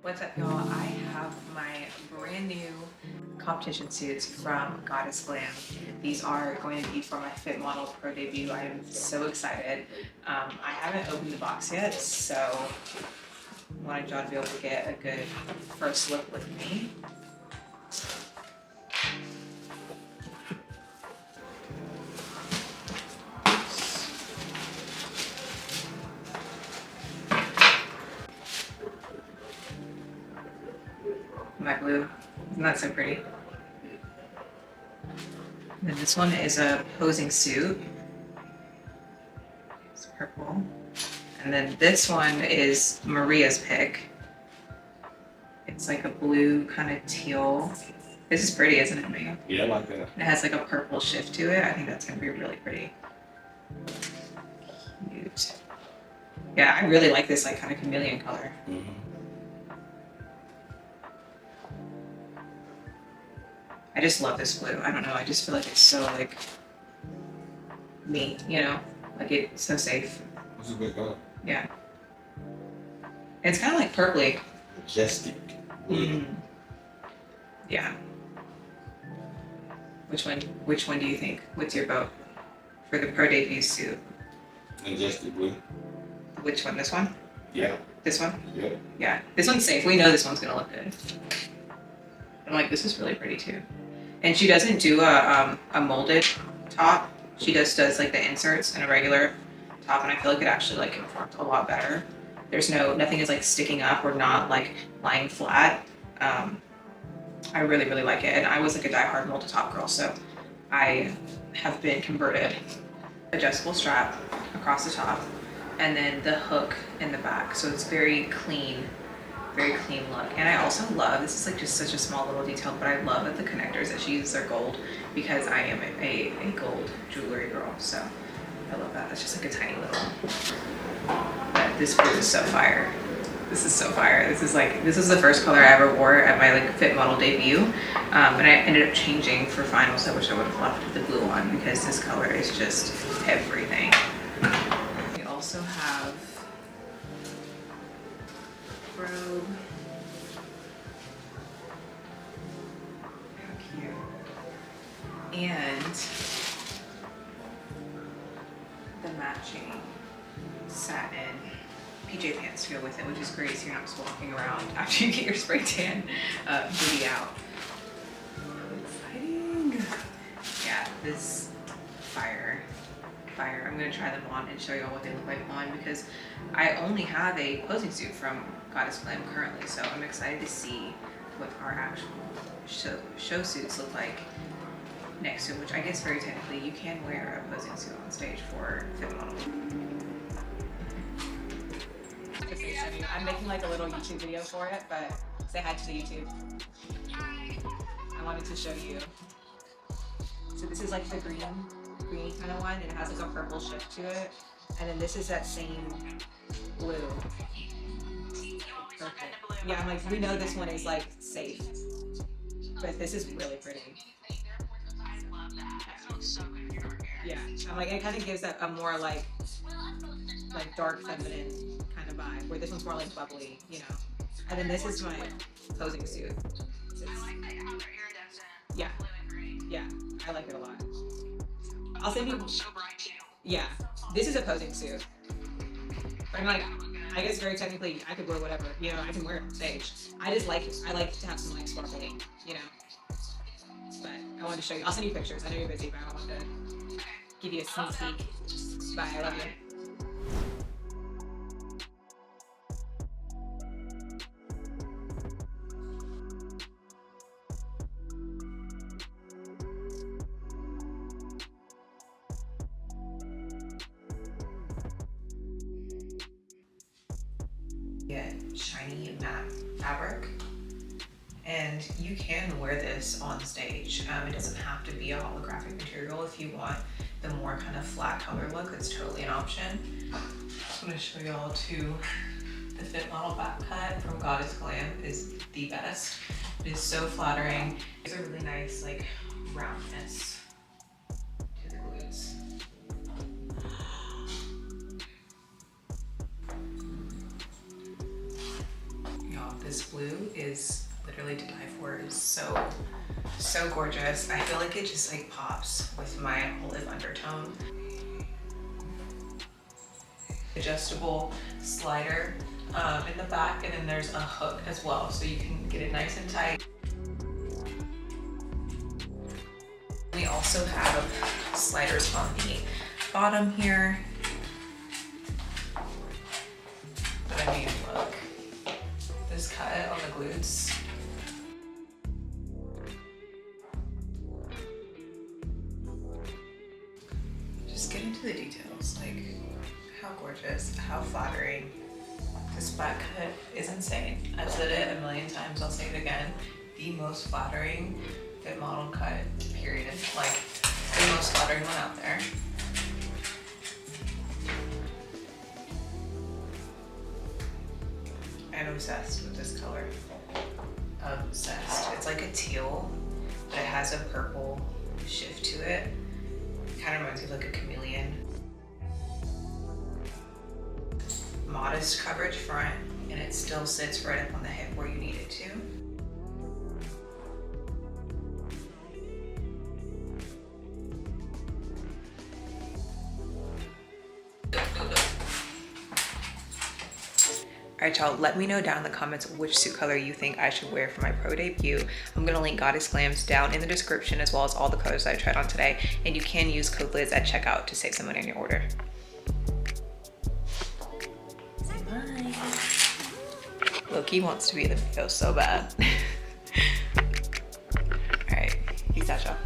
What's up, y'all? I have my brand new competition suits from GLAM. These are going to be for my Fit Model Pro debut. I am so excited. I haven't opened the box yet, so I wanted y'all to be able to get a good first look with me. My blue, isn't that so pretty? And then this one is a posing suit. It's purple. And then this one is Maria's pick. It's like a blue kind of teal. This is pretty, isn't it, Megan? Yeah, I like that. It has like a purple shift to it. I think that's gonna be really pretty. Cute. Yeah, I really like this like kind of chameleon color. Mm-hmm. I just love this blue. I don't know. I just feel like it's so like me, you know? Like it's so safe. It's a good color. Yeah. It's kind of like purpley. Majestic blue. Yeah. Which one do you think? What's your vote for the pro debut suit? Majestic blue. Which one? This one? Yeah. This one? Yeah. Yeah. This one's safe. We know this one's gonna look good. I'm like, this is really pretty too. And she doesn't do a molded top. She just does like the inserts in a regular top, and I feel like it actually like conformed a lot better. There's nothing is like sticking up or not like lying flat. I really, really like it. And I was like a diehard molded top girl, so I have been converted. Adjustable strap across the top, and then the hook in the back. So it's very clean look. And I also love, this is like just such a small little detail, but I love that the connectors that she uses are gold, because I am a gold jewelry girl. So I love that. It's just like a tiny little, but this blue is so fire. This is so fire. This is the first color I ever wore at my like Fit Model debut. And I ended up changing for finals. I wish I would have left the blue on, because this color is just everything. We also have robe. How cute. And the matching satin PJ pants to go with it, which is great, so you're not just walking around after you get your spray tan booty out. Exciting. Yeah, this fire. I'm gonna try them on and show you all what they look like on, because I only have a posing suit from GLAM currently, so I'm excited to see what our actual show suits look like next to it, which I guess very technically you can wear a posing suit on stage for Fit Model. I'm making like a little YouTube video for it, but say hi to the YouTube. I wanted to show you. So this is like the greeny kind of one, and it has like a purple shift to it. And then this is that same blue. Perfect. Yeah, I'm like, we know this one is like safe, but this is really pretty. Yeah, I'm like, it kind of gives that a more like dark feminine kind of vibe, where this one's more like bubbly, you know. And then this is my posing suit. Yeah, I like it a lot. I'll send you. Yeah, this is a posing suit. But I'm like, I guess very technically I could wear whatever, you know. I can wear it on stage. I like to have some like sparkling, you know. But I wanted to show you. I'll send you pictures. I know you're busy, but I wanted to give you a sneak peek. Bye, I love you. Get shiny matte fabric, and you can wear this on stage. It doesn't have to be a holographic material. If you want the more kind of flat color look, it's totally an option. I'm going to show y'all too. The Fit Model back cut from GLAM is the best. It is so flattering. It's a really nice like roundness to the glutes. This blue is literally to die for. It's so gorgeous. I feel like it just like pops with my olive undertone. Adjustable slider in the back, and then there's a hook as well, so you can get it nice and tight. We also have sliders on the bottom here. But I mean, look, this cut on the glutes. Just get into the details, like how gorgeous, how flattering. This back cut is insane. I've said it a million times, I'll say it again. The most flattering fit model cut, period. Like, the most flattering one out there. I'm obsessed with this color. Obsessed. It's like a teal, but it has a purple shift to it. Kind of reminds me of like a chameleon. Modest coverage front, and it still sits right up on the hip where you need it to. Alright y'all, let me know down in the comments which suit color you think I should wear for my pro debut. I'm gonna link Goddess Glams down in the description, as well as all the colors that I tried on today, and you can use code Liz at checkout to save some money on your order. Bye. Loki wants to be in the video so bad. Alright, peace out y'all.